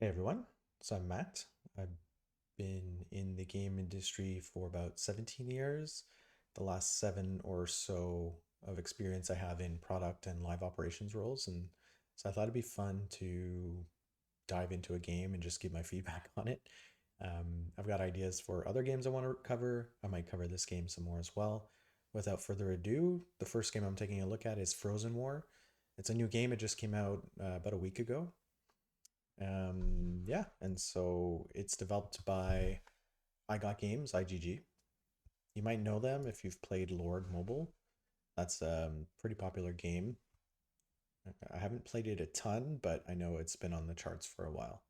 Hey everyone, so I'm Matt. I've been in the game industry for about 17 years. The last seven or so of experience I have in product and live operations roles. And so I thought it'd be fun to dive into a game and just give my feedback on it. I've got ideas for other games I want to cover. I might cover this game some more as well. Without further ado, the first game I'm taking a look at is Frozen War. It's a new game. It just came out about a week ago. Yeah, and so it's developed by I Got Games, IGG. You might know them if you've played Lord Mobile. That's a pretty popular game. I haven't played it a ton, but I know it's been on the charts for a while.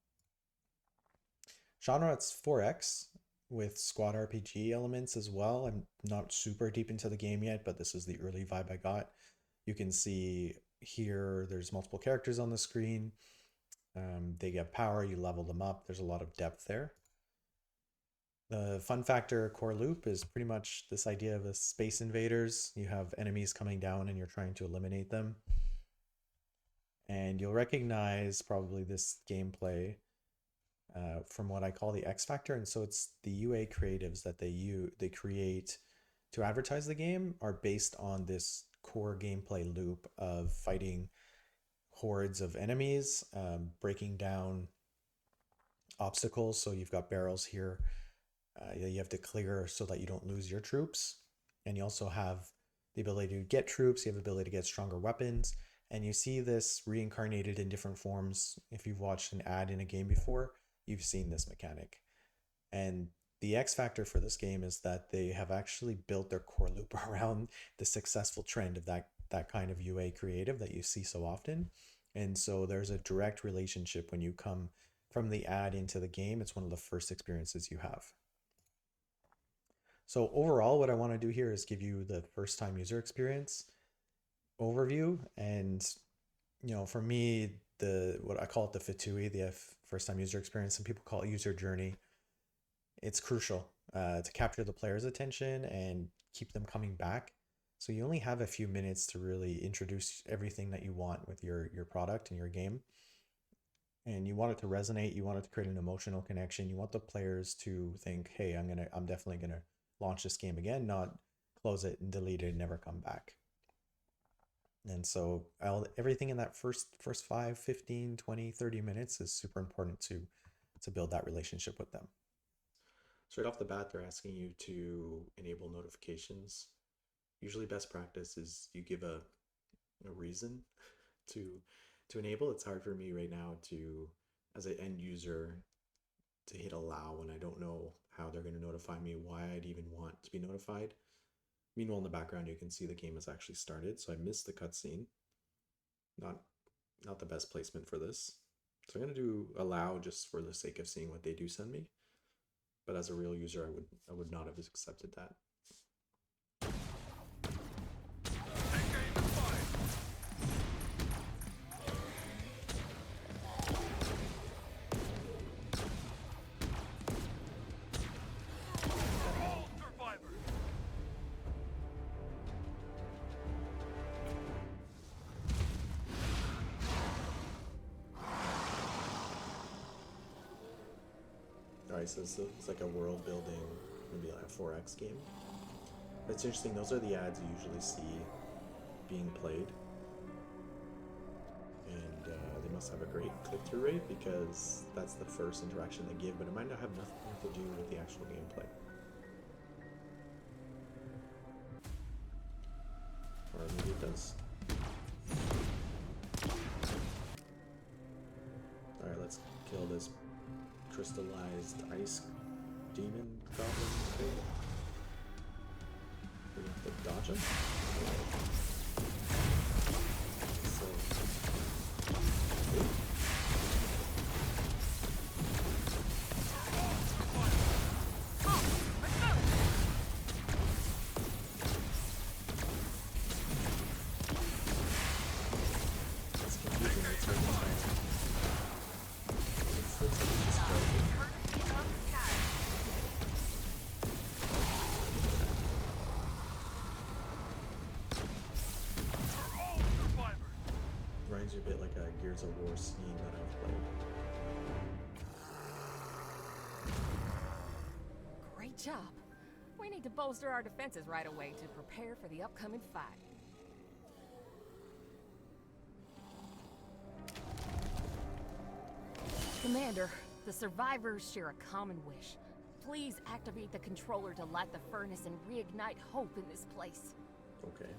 Genre, it's 4X with squad RPG elements as well. I'm not super deep into the game yet, but this is the early vibe I got. You can see here there's multiple characters on the screen. They get power, you level them up. There's a lot of depth there. The fun factor core loop is pretty much this idea of a space invaders. You have enemies coming down and you're trying to eliminate them. And you'll recognize probably this gameplay from what I call the X factor. And so it's the UA creatives that they create to advertise the game are based on this core gameplay loop of fighting hordes of enemies, breaking down obstacles. So you've got barrels here you have to clear so that you don't lose your troops. And you also have the ability to get troops, you have the ability to get stronger weapons. And you see this reincarnated in different forms. If you've watched an ad in a game before, you've seen this mechanic. And the X factor for this game is that they have actually built their core loop around the successful trend of that kind of UA creative that you see so often. And so there's a direct relationship when you come from the ad into the game. It's one of the first experiences you have. So overall, what I want to do here is give you the first time user experience overview. And, for me, what I call it the FTUE, the first time user experience, some people call it user journey. It's crucial to capture the player's attention and keep them coming back. So you only have a few minutes to really introduce everything that you want with your product and your game. And you want it to resonate, you want it to create an emotional connection. You want the players to think, hey, I'm definitely gonna launch this game again, not close it and delete it and never come back. And so everything in that first 5, 15, 20, 30 minutes is super important to build that relationship with them. So right off the bat, they're asking you to enable notifications. Usually best practice is you give a reason to enable. It's hard for me right now to, as an end user, to hit allow when I don't know how they're going to notify me, why I'd even want to be notified. Meanwhile, in the background, you can see the game has actually started. So I missed the cutscene. Not the best placement for this. So I'm going to do allow just for the sake of seeing what they do send me. But as a real user, I would not have accepted that. Alright, so it's like a world building, maybe like a 4X game. But it's interesting, those are the ads you usually see being played. And they must have a great click-through rate because that's the first interaction they give, but it might not have nothing to do with the actual gameplay. Or maybe it does. Alright, let's kill this crystallized ice demon goblin thing. We have to dodge him. So, it's confusing. It's hard to find. Reminds you a bit like a Gears of War scene that I've played. Great job. We need to bolster our defenses right away to prepare for the upcoming fight. Commander, the survivors share a common wish. Please activate the controller to light the furnace and reignite hope in this place. Okay.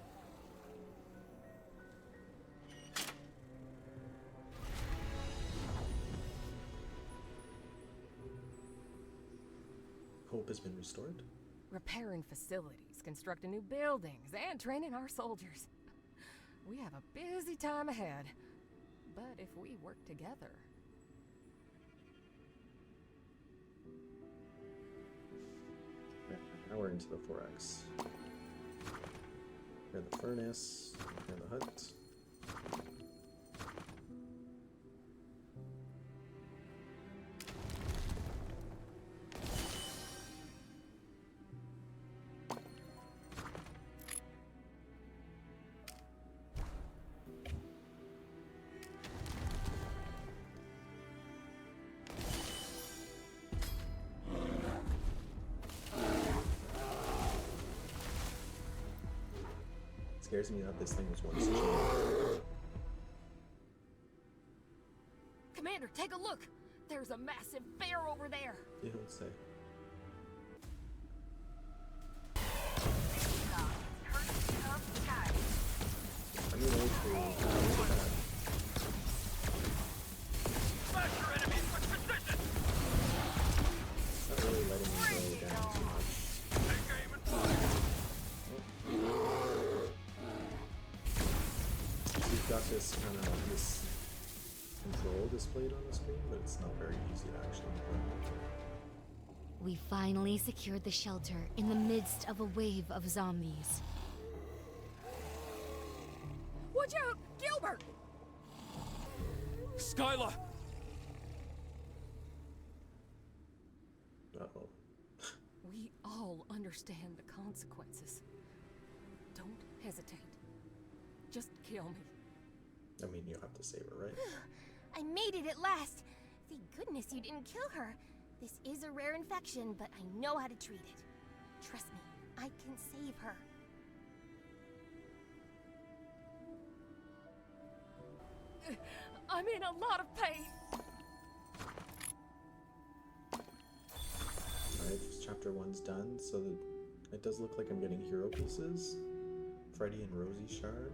Hope has been restored. Repairing facilities, constructing new buildings, and training our soldiers. We have a busy time ahead. But if we work together... Now we're into the 4X. Repair the furnace, repair the hut. Scares me that this thing was once cheap. Commander, take a look! There's a massive bear over there! You don't say. I'm gonna wait for you. Smash your enemies with precision! Not really letting me go down too much. Take aim and fire! We've got this kind of this control displayed on the screen, but it's not very easy to actually play. We finally secured the shelter in the midst of a wave of zombies. Watch out! Gilbert! Skyla! Uh-oh. We all understand the consequences. Don't hesitate. Just kill me. I mean, you'll have to save her, right? I made it at last. Thank goodness you didn't kill her. This is a rare infection, but I know how to treat it. Trust me, I can save her. I'm in a lot of pain. Alright, chapter 1's done, so it does look like I'm getting hero pieces. Freddy and Rosie shard.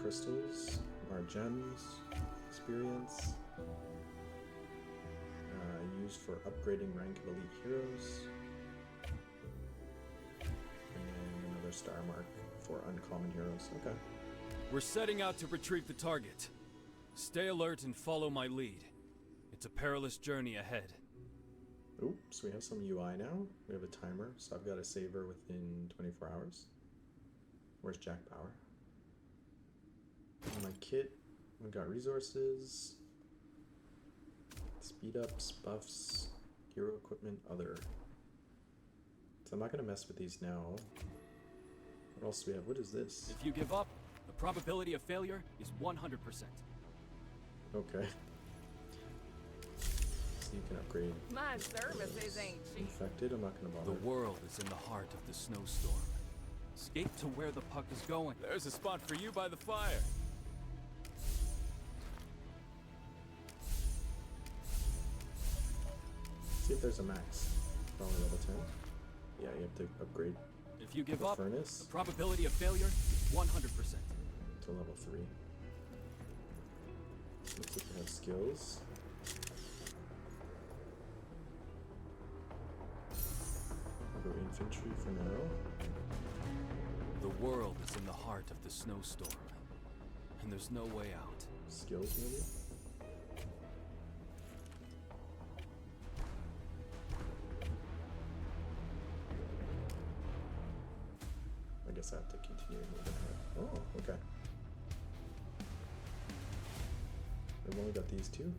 Crystals, more gems, experience. Used for upgrading rank of elite heroes. And then another star mark for uncommon heroes. Okay. We're setting out to retrieve the target. Stay alert and follow my lead. It's a perilous journey ahead. Oops, we have some UI now. We have a timer, so I've got to save her within 24 hours. Where's Jack Power? My kit, we've got resources, speed ups, buffs, hero equipment, other. So I'm not going to mess with these now. What else do we have? What is this? If you give up, the probability of failure is 100%. Okay. So you can upgrade. My services ain't cheap. Infected, I'm not going to bother. The world is in the heart of the snowstorm. Skate to where the puck is going. There's a spot for you by the fire. See if there's a max. Probably level 10. Yeah, you have to upgrade If you give the up, furnace the probability of failure is 100%. to level 3. Looks like we have skills. I'll go infantry for now. The world is in the heart of the snowstorm, and there's no way out. Skills maybe? I guess I have to continue moving ahead. Oh, okay. I've only got these two.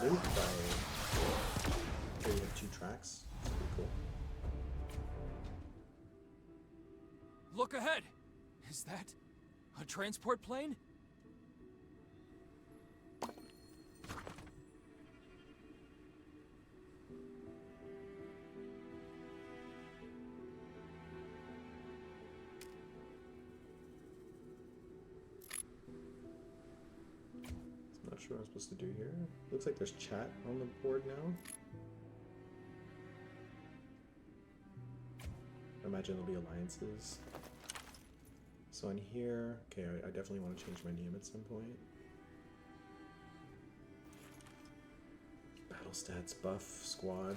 Loot by... Okay, you have 2 tracks. That's pretty cool. Look ahead! Is that a transport plane? Not sure what I'm supposed to do here. Looks like there's chat on the board now. I imagine there'll be alliances. So in here, okay, I definitely want to change my name at some point. Battle stats, buff, squad.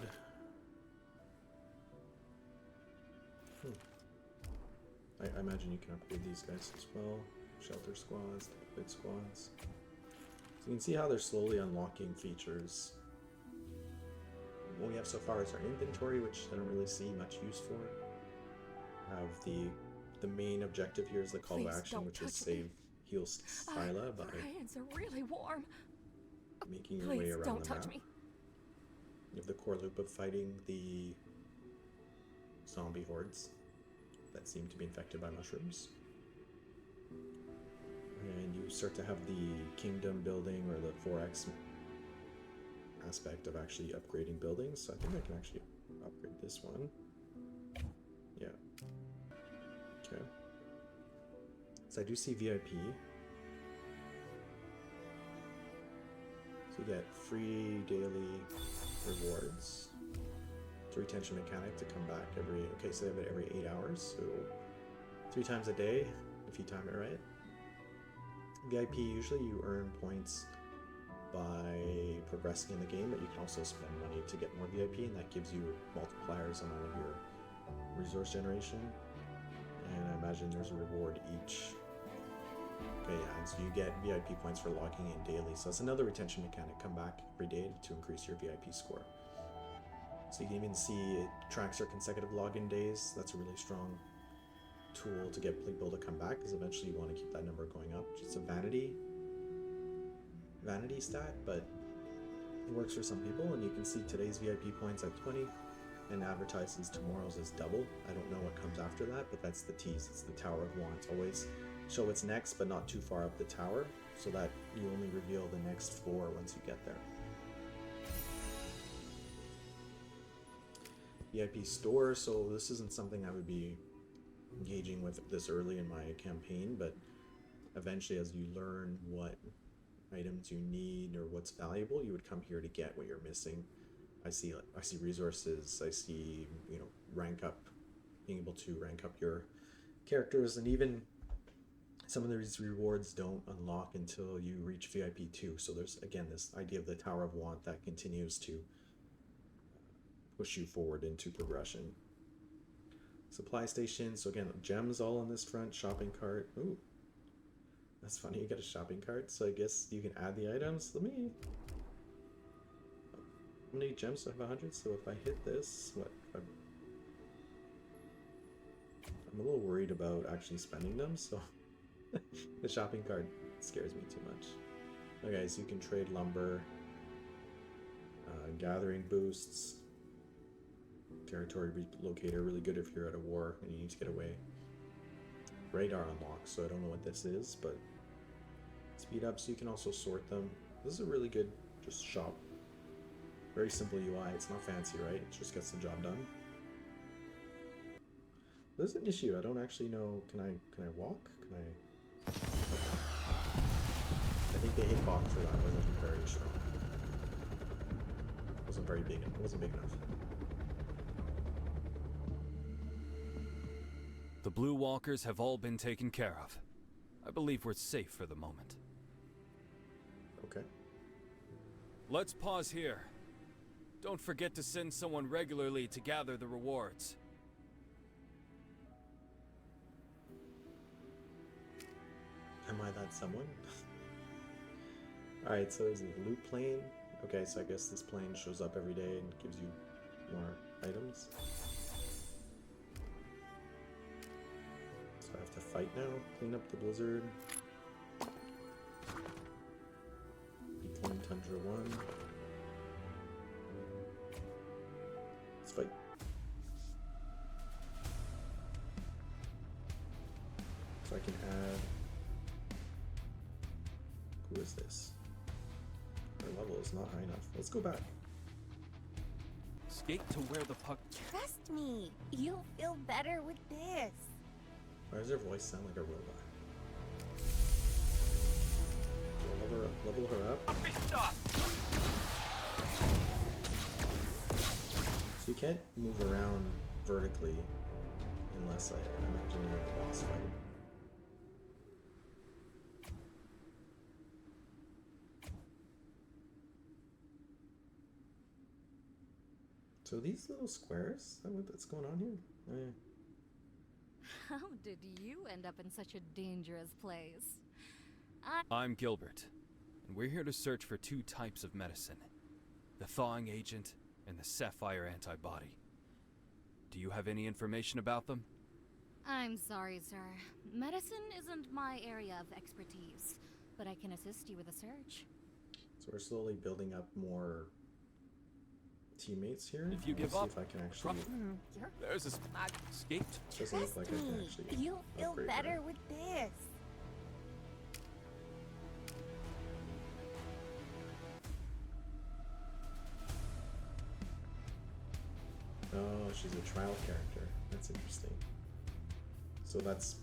I imagine you can upgrade these guys as well. Shelter squads, big squads. So you can see how they're slowly unlocking features. What we have so far is our inventory, which I don't really see much use for. Have the main objective here is the call to Please action, don't which is touch me. save heal Scylla by My hands are really warm. making your way Please around don't the touch map. me. You have the core loop of fighting the zombie hordes that seem to be infected by mushrooms. And you start to have the kingdom building or the 4x aspect of actually upgrading buildings. So I think I can actually upgrade this one. Yeah. Okay. So I do see VIP. So you get free daily rewards. It's a retention mechanic to come back every, okay, so they have it every 8 hours, so 3 times a day if you time it right. VIP, usually you earn points by progressing in the game, but you can also spend money to get more VIP, and that gives you multipliers on all of your resource generation. And I imagine there's a reward each. Okay, yeah, and so you get VIP points for logging in daily, so that's another retention mechanic. Come back every day to increase your VIP score. So you can even see it tracks your consecutive login days. That's a really strong tool to get people to come back, because eventually you want to keep that number going up. It's a vanity stat, but it works for some people. And you can see today's VIP points at 20 and advertises tomorrow's as double. I don't know what comes after that, but that's the tease. It's the Tower of Want. Always show what's next, but not too far up the tower, so that you only reveal the next 4 once you get there. VIP store, so this isn't something I would be engaging with this early in my campaign, but eventually as you learn what items you need or what's valuable, you would come here to get what you're missing. I see resources, I see, you know, rank up, being able to rank up your characters, and even some of these rewards don't unlock until you reach VIP 2. So there's again this idea of the Tower of Want that continues to push you forward into progression. Supply station, so again, gems all on this front, shopping cart. Ooh, that's funny, you got a shopping cart, so I guess you can add the items. How many gems do I have? 100, so if I hit this, I'm a little worried about actually spending them, so the shopping cart scares me too much. Okay, so you can trade lumber, gathering boosts, territory locator, really good if you're at a war and you need to get away. Radar unlocked, so I don't know what this is, but speed up, so you can also sort them. This is a really good just shop. Very simple UI. It's not fancy, right? It just gets the job done. There's an issue. I don't actually know. Can I walk? Can I? I think the hitbox for that wasn't very strong. It wasn't very big. It wasn't big enough. The Blue Walkers have all been taken care of. I believe we're safe for the moment. Okay. Let's pause here. Don't forget to send someone regularly to gather the rewards. Am I that someone? Alright, so there's a loot plane. Okay, so I guess this plane shows up every day and gives you more items. So I have to fight now, clean up the blizzard. Reclaim Tundra 1. Let's fight. So I can add... Who is this? Our level is not high enough. Let's go back. Skate to where the puck... Trust me, you'll feel better with this. Why does her voice sound like a robot? Do I level her up. So you can't move around vertically unless I imagine you're in a boss fight. So these little squares, is that what's going on here? Oh, yeah. How did you end up in such a dangerous place? I'm Gilbert, and we're here to search for two types of medicine. The thawing agent and the sapphire antibody. Do you have any information about them? I'm sorry, sir. Medicine isn't my area of expertise, but I can assist you with a search. So we're slowly building up more teammates here. If you give Let's up, see if I can actually. There's a escaped. Doesn't look like I can me. actually. You'll feel upgrade better her. with this. Oh, she's a trial character. That's interesting. So that's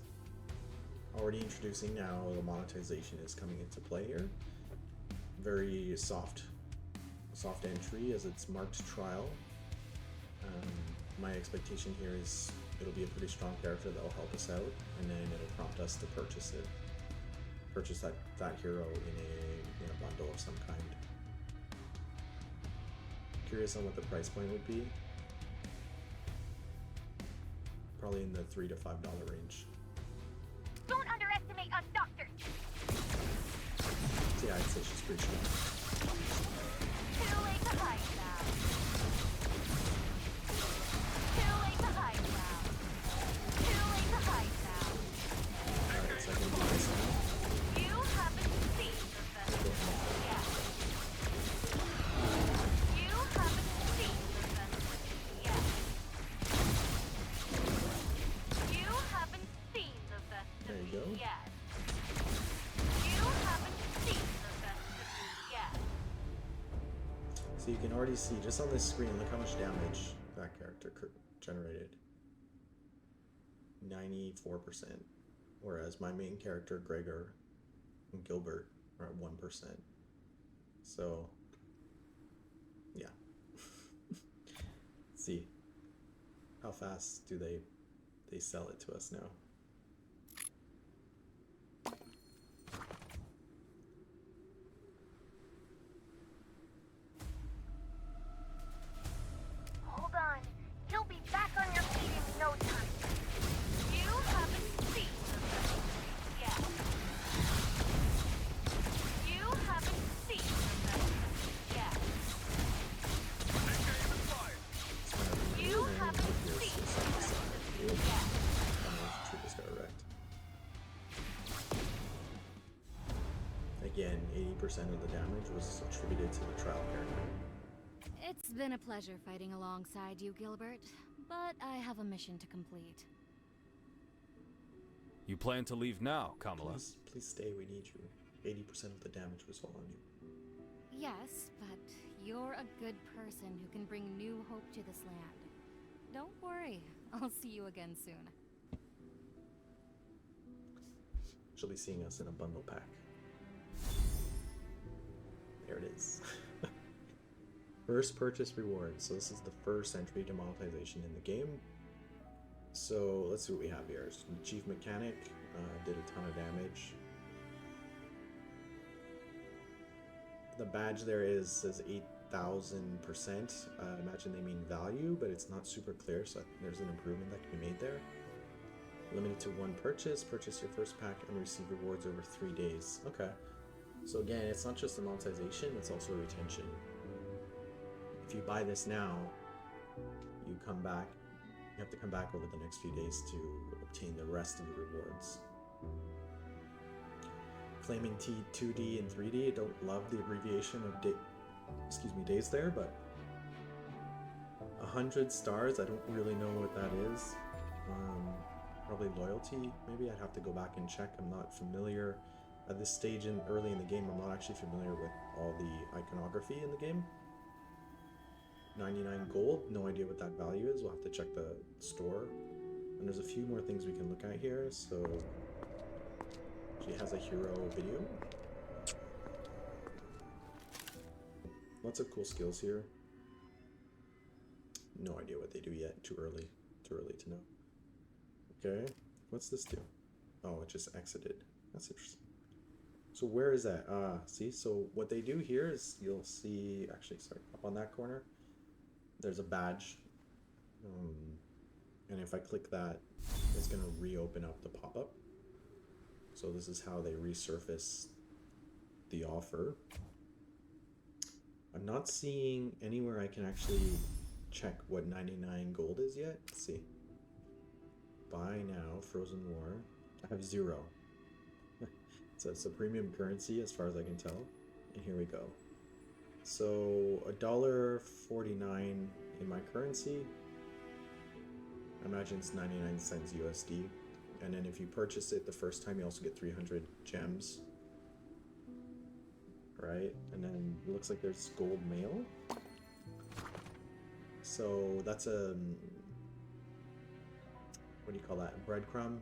already introducing now. The monetization is coming into play here. Very soft entry as it's marked trial. My expectation here is it'll be a pretty strong character that'll help us out, and then it'll prompt us to purchase it. Purchase that hero in a bundle of some kind. Curious on what the price point would be. Probably in the $3 to $5 range. Don't underestimate us doctors. So yeah, I'd say she's pretty strong. Too late to hide now. Too late to hide now. Too late to hide now. Alright, so I can do this now. You haven't seen the best yet. You haven't seen the best yet. You haven't seen the best There you go. yet. You haven't seen the best yet. So you can already see just on this screen, look how much damage that character generated. 94%. Whereas my main character, Gregor and Gilbert, are at 1%. So, yeah. Let's see. How fast do they sell it to us now? Hold on. You'll be back on your feet in no time. You haven't seen the best yet. You haven't seen the best yet. You haven't seen the best yet. Troop just got wrecked. Again, 80% of the damage was attributed to the trial character. It's been a pleasure fighting alongside you, Gilbert, but I have a mission to complete. You plan to leave now, Kamala? Please stay, we need you. 80% of the damage was all on you. Yes, but you're a good person who can bring new hope to this land. Don't worry, I'll see you again soon. She'll be seeing us in a bundle pack. There it is. First purchase reward. So this is the first entry to monetization in the game. So let's see what we have here. So Chief Mechanic did a ton of damage. The badge there says 8,000%. I imagine they mean value, but it's not super clear, so there's an improvement that can be made there. Limited to one purchase. Purchase your first pack and receive rewards over 3 days. Okay. So again, it's not just the monetization, it's also retention. If you buy this now, you have to come back over the next few days to obtain the rest of the rewards. Flaming T 2D and 3D, I don't love the abbreviation of days there, but 100 stars, I don't really know what that is. Probably loyalty, maybe I'd have to go back and check. I'm not familiar at this stage early in the game. I'm not actually familiar with all the iconography in the game. 99 gold, no idea what that value is. We'll have to check the store. And there's a few more things we can look at here. So she has a hero video. Lots of cool skills here. No idea what they do yet. Too early to know. Okay, what's this do? Oh, it just exited. That's interesting. So where is that? See, so what they do here is you'll see, actually, sorry, up on that corner, there's a badge. And if I click that, it's gonna reopen up the pop-up. So this is how they resurface the offer. I'm not seeing anywhere I can actually check what 99 gold is yet. Let's see. Buy now, Frozen War. I have 0. So it's a premium currency as far as I can tell. And here we go. So $1.49 in my currency. I imagine it's 99 cents USD. And then if you purchase it the first time, you also get 300 gems. Right? And then it looks like there's gold mail. So that's a, what do you call that? A breadcrumb.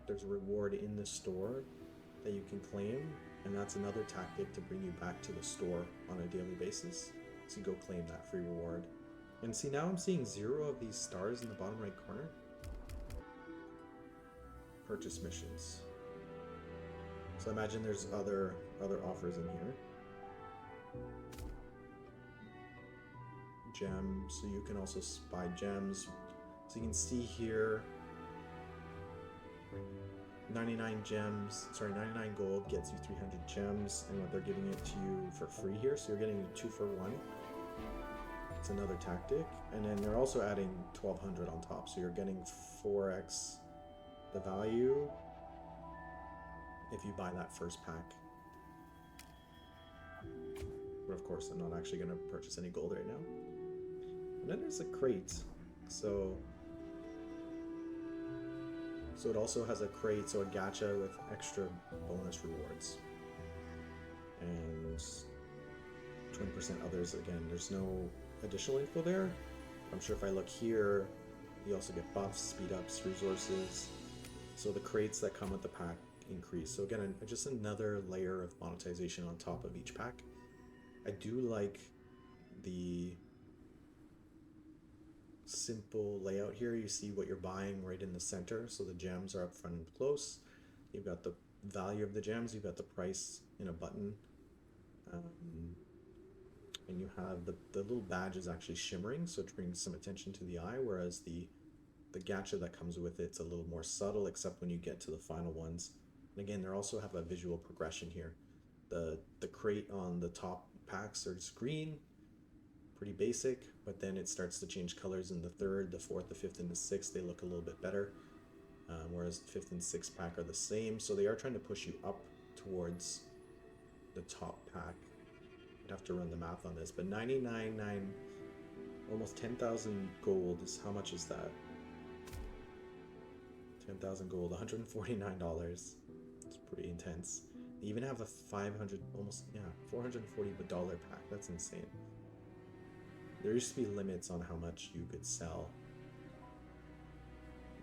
There's a reward in the store that you can claim, and that's another tactic to bring you back to the store on a daily basis. So you go claim that free reward. And see, now I'm seeing 0 of these stars in the bottom right corner. Purchase missions. So I imagine there's other offers in here. Gems, so you can also buy gems. So you can see here, 99 gems, sorry, 99 gold gets you 300 gems, and what they're giving it to you for free here, so you're getting 2 for 1. It's another tactic, and then they're also adding 1200 on top, so you're getting 4x the value if you buy that first pack. But of course, I'm not actually going to purchase any gold right now. And then there's a crate. So it also has a crate, so a gacha with extra bonus rewards. And 20% others, again, there's no additional info there. I'm sure if I look here, you also get buffs, speed ups, resources. So the crates that come with the pack increase. So again, just another layer of monetization on top of each pack. I do like the simple layout here. You see what you're buying right in the center, so the gems are up front and close. You've got the value of the gems, you've got the price in a button, and you have the little badge is actually shimmering, so it brings some attention to the eye, whereas the gacha that comes with it's a little more subtle, except when you get to the final ones. And again, they also have a visual progression here. The crate on the top packs are green, pretty basic, but then it starts to change colors in the 3rd, the 4th, the 5th, and the 6th. They look a little bit better, whereas the 5th and 6th pack are the same. So they are trying to push you up towards the top pack. I'd have to run the math on this, but 99.9, almost 10,000 gold is, how much is that? 10,000 gold, $149. It's pretty intense. They even have a 500, almost, yeah, $440 pack. That's insane. There used to be limits on how much you could sell.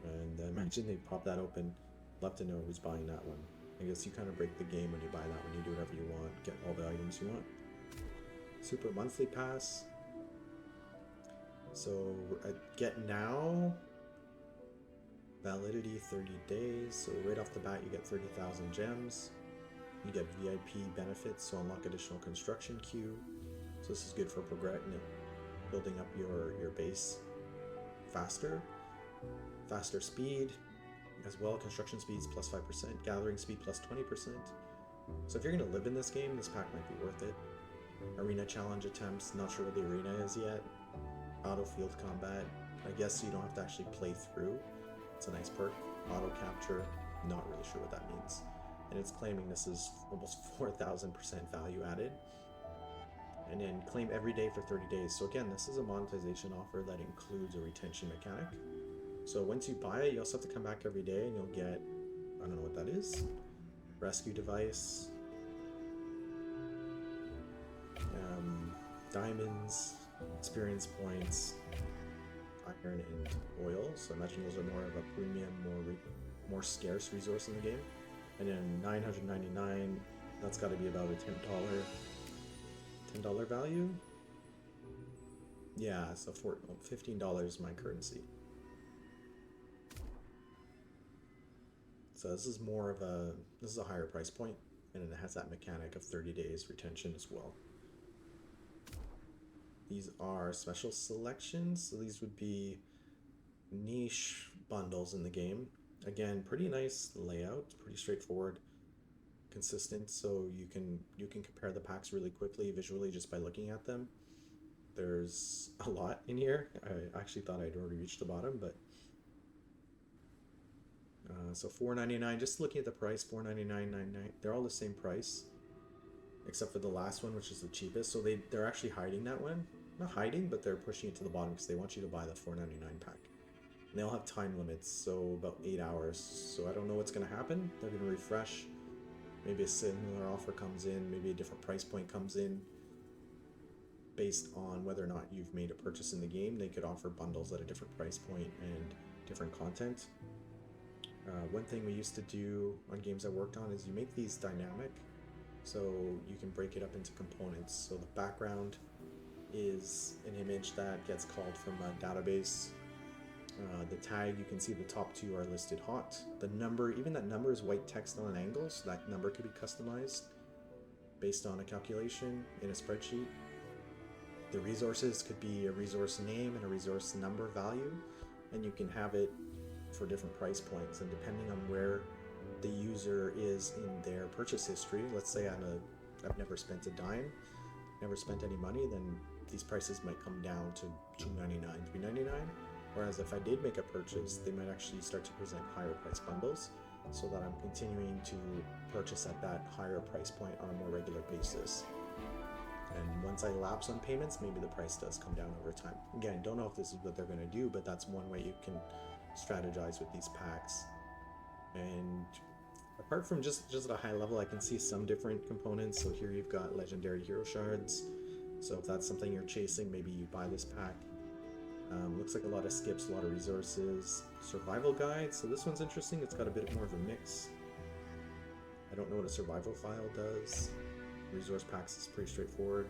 And I imagine they pop that open. Love to know who's buying that one. I guess you kind of break the game when you buy that one. You do whatever you want, get all the items you want. Super monthly pass. So get now. Validity 30 days. So right off the bat, you get 30,000 gems. You get VIP benefits, so unlock additional construction queue. So this is good for building up your base faster speed as well. Construction speeds plus 5%, gathering speed plus 20%. So if you're going to live in this game, this pack might be worth it. Arena challenge attempts, not sure what the arena is yet. Auto field combat, I guess you don't have to actually play through. It's a nice perk. Auto capture, not really sure what that means. And it's claiming this is almost 4,000% value added. And then claim every day for 30 days. So again, this is a monetization offer that includes a retention mechanic. So once you buy it, you also have to come back every day and you'll get, I don't know what that is, rescue device, diamonds, experience points, iron, and oil. So I imagine those are more of a premium, more scarce resource in the game. And then $999, that's got to be about a $10 value. Yeah, so $15 my currency. So this is more of a, this is a higher price point, and it has that mechanic of 30 days retention as well. These are special selections, so these would be niche bundles in the game. Again, pretty nice layout, pretty straightforward, consistent, so you can compare the packs really quickly visually just by looking at them. There's a lot in here. I actually thought I'd already reached the bottom, but so $4.99. Just looking at the price, $4.99, $9.99. They're all the same price, except for the last one, which is the cheapest. So they're actually hiding that one. Not hiding, but they're pushing it to the bottom because they want you to buy the $4.99 pack. And they all have time limits, so about 8 hours. So I don't know what's going to happen. They're going to refresh. Maybe a similar offer comes in. Maybe a different price point comes in. Based on whether or not you've made a purchase in the game, they could offer bundles at a different price point and different content. One thing we used to do on games I worked on is you make these dynamic, so you can break it up into components. So the background is an image that gets called from a database. The tag, you can see the top two are listed hot. The number, even that number is white text on an angle, so that number could be customized based on a calculation in a spreadsheet. The resources could be a resource name and a resource number value, and you can have it for different price points, and depending on where the user is in their purchase history. Let's say I've never spent a dime, never spent any money, then these prices might come down to $2.99, $3.99. Whereas if I did make a purchase, they might actually start to present higher price bundles, so that I'm continuing to purchase at that higher price point on a more regular basis. And once I lapse on payments, maybe the price does come down over time. Again, don't know if this is what they're going to do, but that's one way you can strategize with these packs. And apart from just at a high level, I can see some different components. So here you've got legendary hero shards. So if that's something you're chasing, maybe you buy this pack. Looks like a lot of skips, a lot of resources. Survival guide. So this one's interesting. It's got a bit more of a mix. I don't know what a survival file does. Resource packs is pretty straightforward.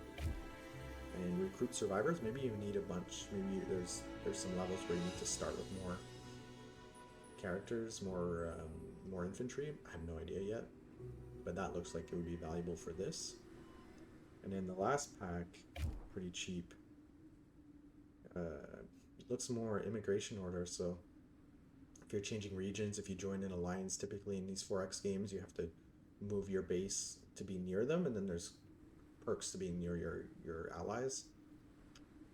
And recruit survivors. Maybe you need a bunch. Maybe there's some levels where you need to start with more characters, more infantry. I have no idea yet, but that looks like it would be valuable for this. And then the last pack, pretty cheap. Looks more immigration order. So if you're changing regions, if you join an alliance, typically in these 4X games, you have to move your base to be near them, and then there's perks to being near your allies.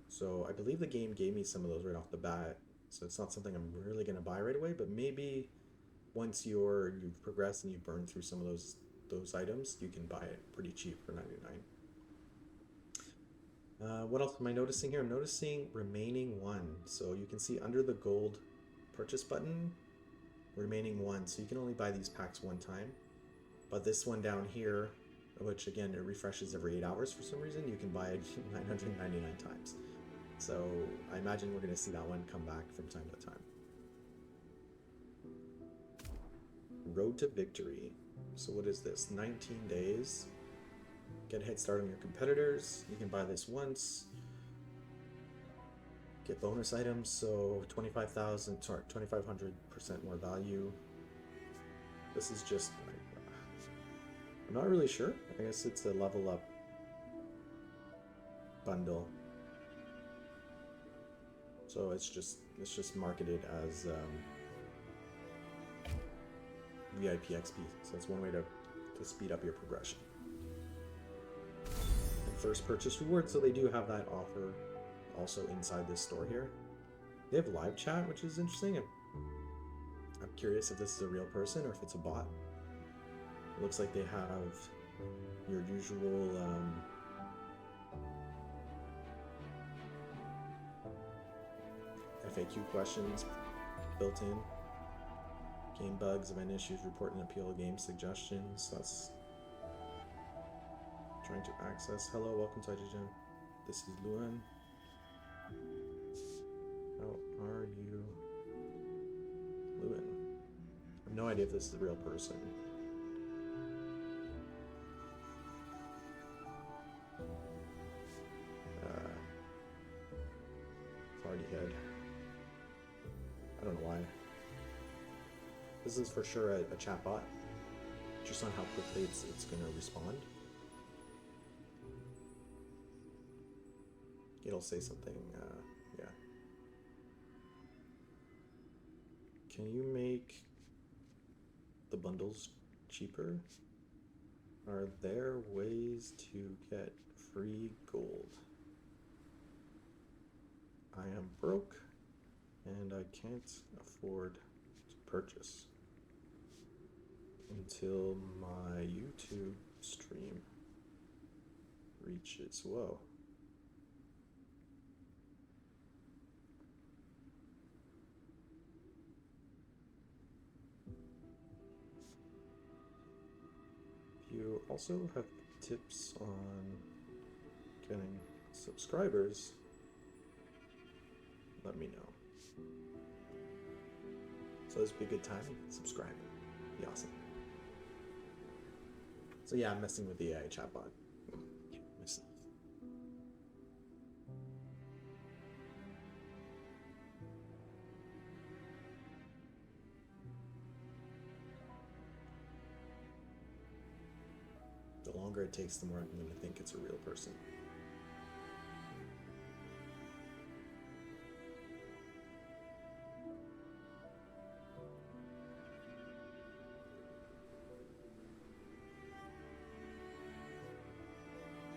So I believe the game gave me some of those right off the bat, so it's not something I'm really going to buy right away, but maybe once you've progressed and you've burned through some of those items, you can buy it pretty cheap for $99. What else am I noticing here? I'm noticing remaining one. So you can see under the gold purchase button, remaining one. So you can only buy these packs one time. But this one down here, which again, it refreshes every 8 hours for some reason, you can buy it 999 times. So I imagine we're going to see that one come back from time to time. Road to victory. So what is this? 19 days. Get a head start on your competitors. You can buy this once. Get bonus items, so 25,000, sorry, 2,500% more value. This is just, I'm not really sure. I guess it's a level up bundle. So it's just marketed as VIP XP. So it's one way to speed up your progression. First purchase reward, so they do have that offer also inside this store here. They have live chat, which is interesting. I'm curious if this is a real person or if it's a bot. It looks like they have your usual FAQ questions built in. Game bugs, event issues, report and appeal, game suggestions. That's trying to access. Hello, welcome to IGGen. This is Luan. How are you? Luan. I have no idea if this is a real person. this is for sure a chatbot, just on how quickly it's going to respond. It'll say something, yeah. Can you make the bundles cheaper? Are there ways to get free gold? I am broke and I can't afford to purchase until my YouTube stream reaches, whoa. If you also have tips on getting subscribers, let me know. So this would be a good time. Subscribe. Be awesome. So yeah, I'm messing with the AI chatbot. Myself. The longer it takes, the more I'm going to think it's a real person.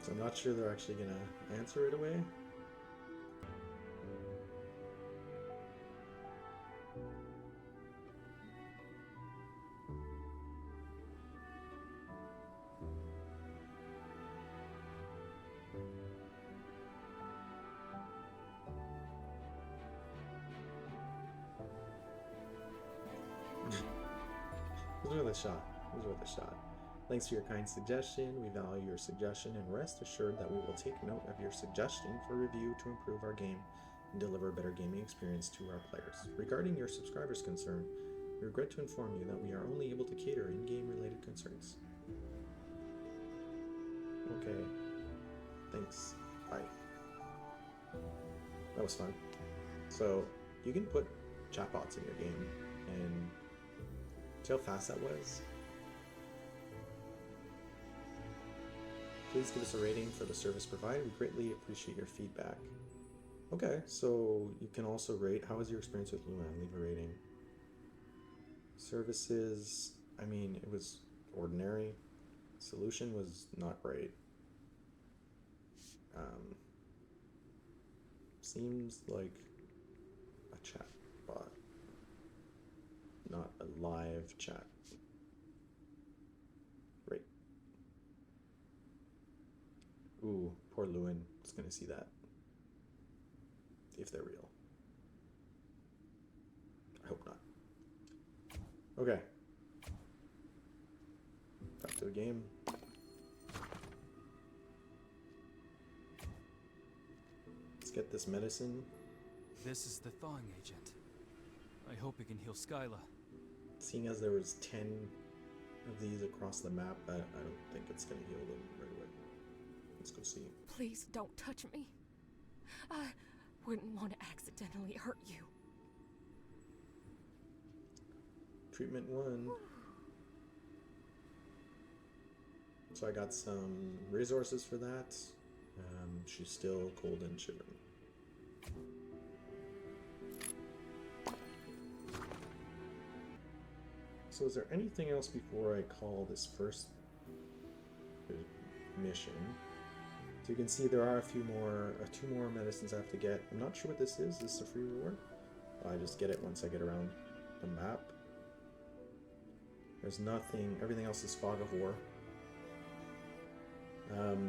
So I'm not sure they're actually going to answer right away. It was worth a shot. It was worth a shot. Thanks for your kind suggestion. We value your suggestion and rest assured that we will take note of your suggestion for review to improve our game and deliver a better gaming experience to our players. Regarding your subscribers' concern, we regret to inform you that we are only able to cater in-game related concerns. Okay. Thanks. Bye. That was fun. So, you can put chatbots in your game, and see how fast that was? Please give us a rating for the service provided. We greatly appreciate your feedback. Okay, so you can also rate. How was your experience with Luan? Leave a rating. Services, I mean, it was ordinary. Solution was not great. Seems like a chat bot, not a live chat. Right. Ooh, poor Lewin is gonna see that. If they're real. I hope not. Okay. Back to the game. Let's get this medicine. This is the thawing agent. I hope it can heal Skyla. Seeing as there was 10 of these across the map, I don't think it's gonna heal them right away. Let's go see. Please don't touch me. I wouldn't want to accidentally hurt you. Treatment 1. So I got some resources for that. She's still cold and shivering. So is there anything else before I call this first mission? So you can see there are a few more, 2 more medicines I have to get. I'm not sure what this is. Is this a free reward? I just get it once I get around the map. There's nothing, everything else is fog of war.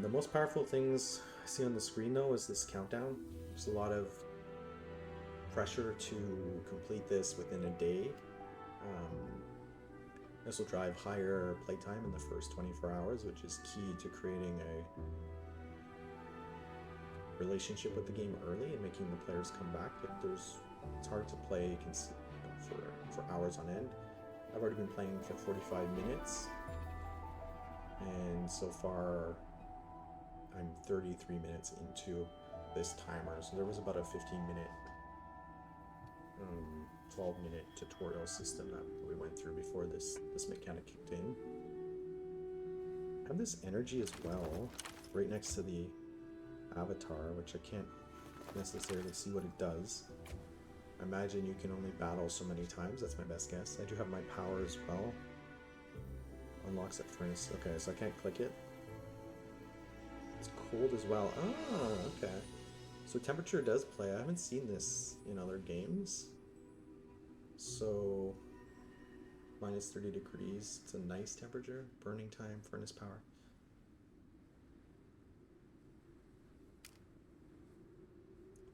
The most powerful things I see on the screen though is this countdown. There's a lot of pressure to complete this within a day. This will drive higher playtime in the first 24 hours, which is key to creating a relationship with the game early and making the players come back. It's hard to play for hours on end. I've already been playing for 45 minutes, and so far I'm 33 minutes into this timer. So there was about a 15-minute 12-minute tutorial system that we went through before this mechanic kicked in. I have this energy as well, right next to the avatar, which I can't necessarily see what it does. I imagine you can only battle so many times. That's my best guess. I do have my power as well. Unlocks at furnace. Okay, so I can't click it. It's cold as well. Oh, okay. So temperature does play. I haven't seen this in other games. So minus 30 degrees. It's a nice temperature. Burning time, furnace power.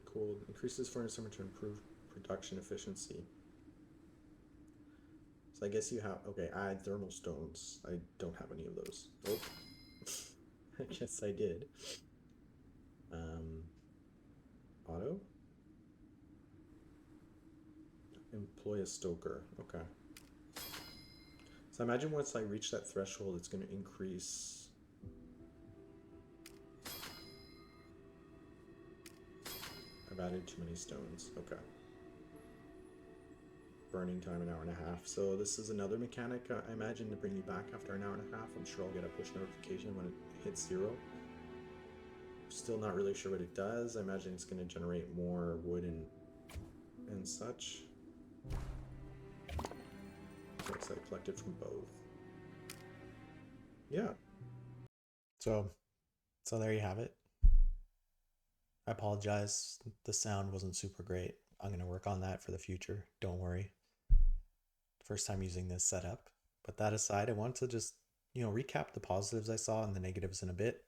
Cold. Increases furnace temperature to improve production efficiency. So I guess you have, okay, add thermal stones. I don't have any of those. Oh, I guess I did. Auto? Employ a stoker, okay. So I imagine once I reach that threshold, it's going to increase. I've added too many stones, okay. Burning time an hour and a half. So this is another mechanic, I imagine, to bring you back after an hour and a half. I'm sure I'll get a push notification when it hits 0. Still not really sure what it does. I imagine it's going to generate more wood and such. Looks like collected from both. Yeah. So there you have it. I apologize. The sound wasn't super great. I'm going to work on that for the future. Don't worry. First time using this setup. But that aside, I want to just, recap the positives I saw and the negatives in a bit.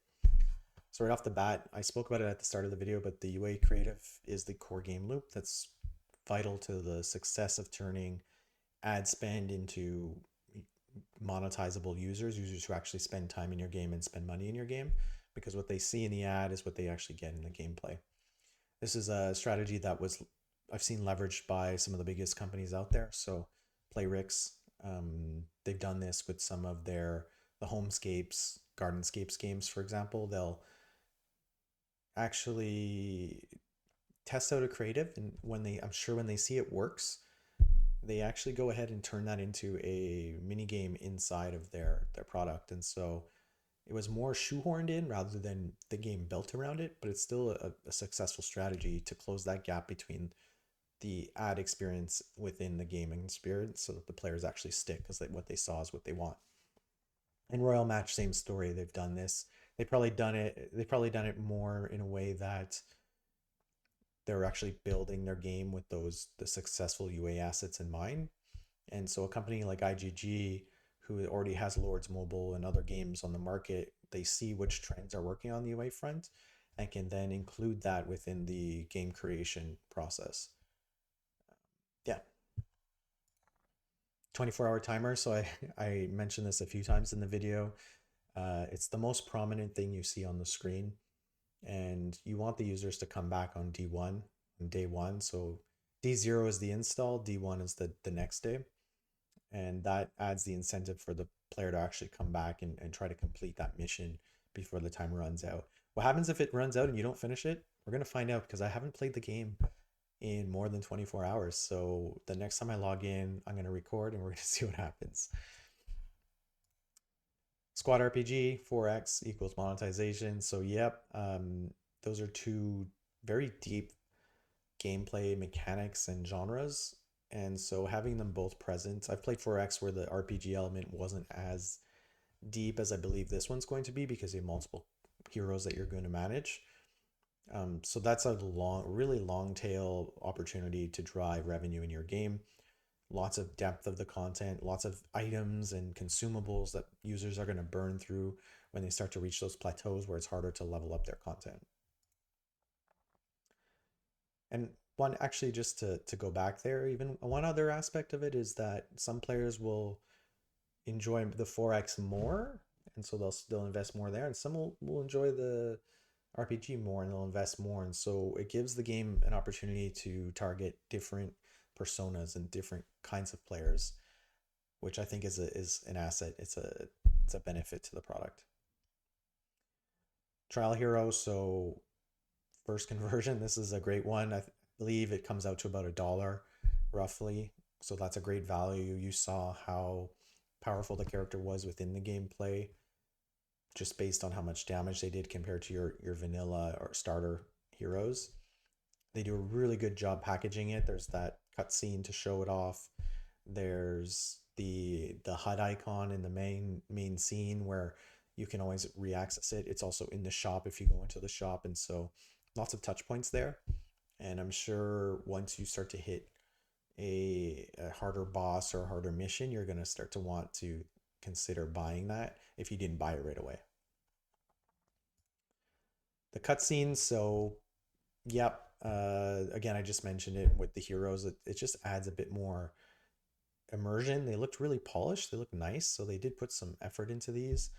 So right off the bat, I spoke about it at the start of the video, but the UA creative is the core game loop that's vital to the success of turning ad spend into monetizable users who actually spend time in your game and spend money in your game, because what they see in the ad is what they actually get in the gameplay. This is a strategy that I've seen leveraged by some of the biggest companies out there. So Playrix, they've done this with some of the Homescapes, Gardenscapes games, for example. They'll actually test out a creative, and I'm sure when they see it works, they actually go ahead and turn that into a mini game inside of their product. And so it was more shoehorned in rather than the game built around it, but it's still a successful strategy to close that gap between the ad experience within the gaming experience so that the players actually stick, because what they saw is what they want. In Royal Match, same story. They've done this. They've probably done it more in a way that they're actually building their game with the successful UA assets in mind. And so a company like IGG, who already has Lords Mobile and other games on the market, they see which trends are working on the UA front and can then include that within the game creation process. Yeah. 24-hour timer. So I mentioned this a few times in the video. It's the most prominent thing you see on the screen, and you want the users to come back on D1, on day 1. So D0 is the install, D1 is the next day, and that adds the incentive for the player to actually come back and try to complete that mission before the timer runs out. What happens if it runs out and you don't finish it? We're going to find out, because I haven't played the game in more than 24 hours. So the next time I log in, I'm going to record and we're going to see what happens. Squad RPG, 4X equals monetization. So yep, those are two very deep gameplay mechanics and genres. And so having them both present, I've played 4X where the RPG element wasn't as deep as I believe this one's going to be, because you have multiple heroes that you're going to manage. So that's a really long tail opportunity to drive revenue in your game. Lots of depth of the content, lots of items and consumables that users are going to burn through when they start to reach those plateaus where it's harder to level up their content. And just to go back there, even one other aspect of it is that some players will enjoy the 4X more, and so they'll invest more there, and some will enjoy the RPG more and they'll invest more. And so it gives the game an opportunity to target different personas and different kinds of players, which I think is an asset. It's a benefit to the product. Trial Hero, so first conversion, this is a great one. I believe it comes out to about $1 roughly. So that's a great value. You saw how powerful the character was within the gameplay, just based on how much damage they did compared to your vanilla or starter heroes. They do a really good job packaging it. There's that cutscene to show it off. There's the HUD icon in the main scene where you can always reaccess it. It's also in the shop if you go into the shop, and so lots of touch points there. And I'm sure once you start to hit a harder boss or a harder mission, you're going to start to want to consider buying that if you didn't buy it right away. The cutscenes, so yep. Again, I just mentioned it with the heroes. It just adds a bit more immersion. They looked really polished. They look nice, so they did put some effort into these.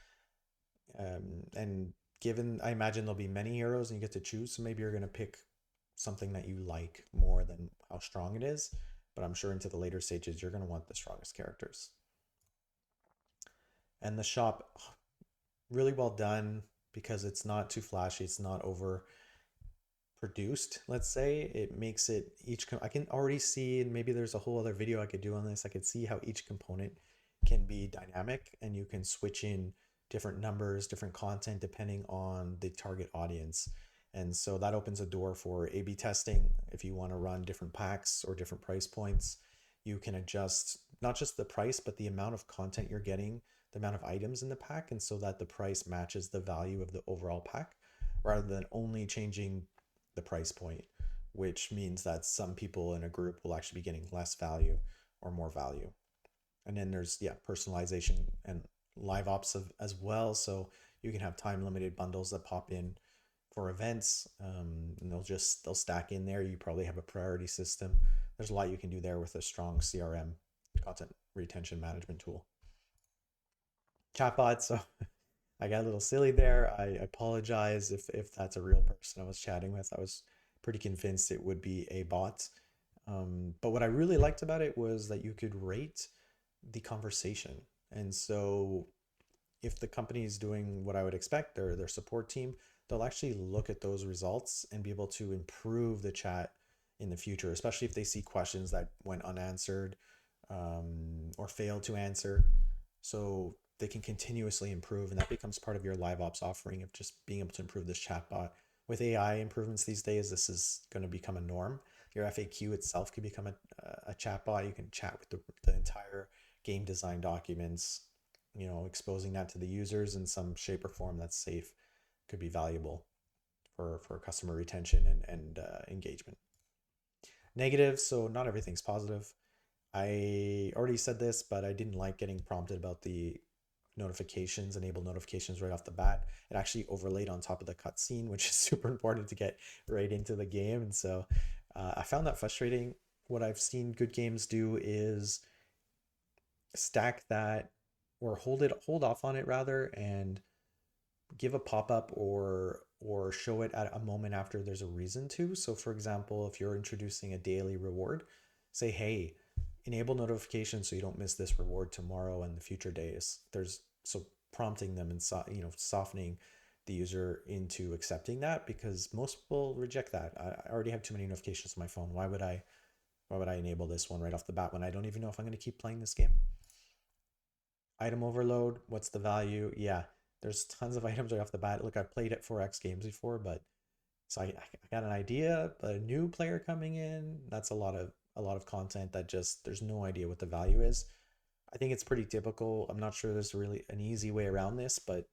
And given, I imagine there'll be many heroes and you get to choose, so maybe you're gonna pick something that you like more than how strong it is. But I'm sure into the later stages, you're gonna want the strongest characters. And the shop, really well done because it's not too flashy. It's not over produced, let's say. It makes it I can already see, and maybe there's a whole other video I could do on this. I could see how each component can be dynamic and you can switch in different numbers, different content depending on the target audience. And so that opens a door for A/B testing. If you want to run different packs or different price points, you can adjust not just the price, but the amount of content you're getting, the amount of items in the pack, and so that the price matches the value of the overall pack rather than only changing the price point, which means that some people in a group will actually be getting less value or more value. And then there's personalization and live ops as well. So you can have time limited bundles that pop in for events, and they'll stack in there. You probably have a priority system. There's a lot you can do there with a strong CRM, content retention management tool. Chatbot. So I got a little silly there. I apologize if that's a real person I was chatting with. I was pretty convinced it would be a bot. But what I really liked about it was that you could rate the conversation. And so if the company is doing what I would expect, their support team, they'll actually look at those results and be able to improve the chat in the future, especially if they see questions that went unanswered, or failed to answer. So they can continuously improve, and that becomes part of your live ops offering of just being able to improve this chatbot. With AI improvements these days, this is going to become a norm. Your FAQ itself can become a chatbot. You can chat with the entire game design documents, exposing that to the users in some shape or form that's safe could be valuable for customer retention and engagement. Negative, so not everything's positive. I already said this, but I didn't like getting prompted about the notifications, enable notifications right off the bat. It actually overlaid on top of the cutscene, which is super important to get right into the game. And so I found that frustrating. What I've seen good games do is stack that, or hold off on it rather, and give a pop-up or show it at a moment after there's a reason to. So for example, if you're introducing a daily reward, say, hey, enable notifications so you don't miss this reward tomorrow and the future days. So prompting them and softening the user into accepting that, because most people reject that. I already have too many notifications on my phone. Why would I enable this one right off the bat when I don't even know if I'm going to keep playing this game? Item overload, what's the value? Yeah, there's tons of items right off the bat. Look, I've played at 4X games before, but so I got an idea, but a new player coming in, that's a lot of content that just there's no idea what the value is. I think it's pretty typical. I'm not sure there's really an easy way around this, but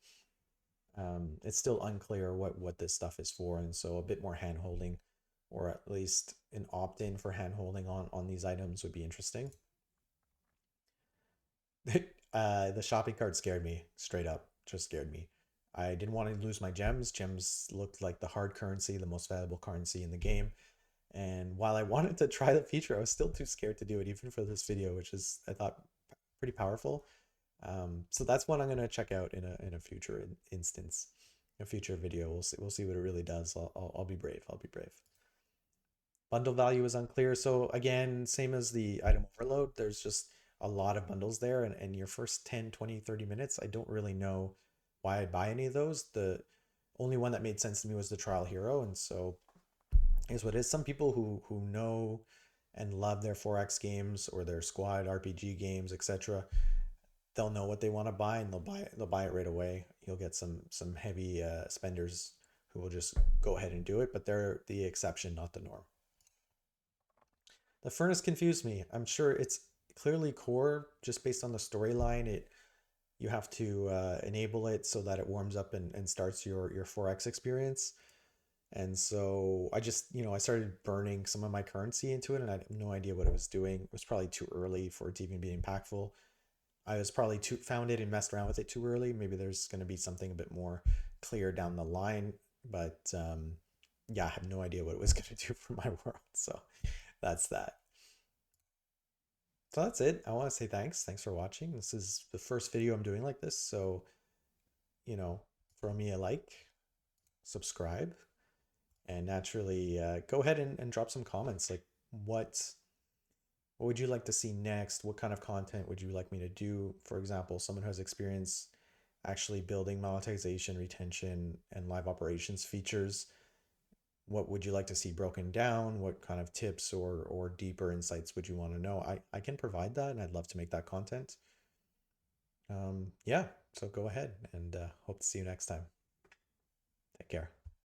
it's still unclear what this stuff is for, and so a bit more hand holding, or at least an opt-in for hand holding on these items would be interesting. The shopping cart scared me straight up, just scared me. I didn't want to lose my gems. Gems looked like the hard currency, the most valuable currency in the game. And while I wanted to try the feature, I was still too scared to do it, even for this video, which is, I thought, pretty powerful. So that's one I'm going to check out in a future instance, a future video. We'll see what it really does. I'll be brave. I'll be brave. Bundle value is unclear. So again, same as the item overload, there's just a lot of bundles there. And your first 10, 20, 30 minutes, I don't really know why I'd buy any of those. The only one that made sense to me was the trial hero. And so here's what it is. Some people who know and love their 4X games or their squad RPG games, etc., they'll know what they want to buy and they'll buy it right away. You'll get some heavy spenders who will just go ahead and do it, but they're the exception, not the norm. The furnace confused me. I'm sure it's clearly core just based on the storyline. You have to enable it so that it warms up and starts your 4X experience. And so I just, I started burning some of my currency into it and I had no idea what it was doing. It was probably too early for it to even be impactful. I was probably found it and messed around with it too early. Maybe there's going to be something a bit more clear down the line, but yeah, I have no idea what it was going to do for my world. So that's that. So that's it. I want to say thanks. Thanks for watching. This is the first video I'm doing like this. So, throw me a like, subscribe, and naturally go ahead and drop some comments. Like what would you like to see next? What kind of content would you like me to do? For example, someone who has experience actually building monetization, retention, and live operations features. What would you like to see broken down? What kind of tips or deeper insights would you want to know? I can provide that and I'd love to make that content. Yeah, so go ahead and hope to see you next time. Take care.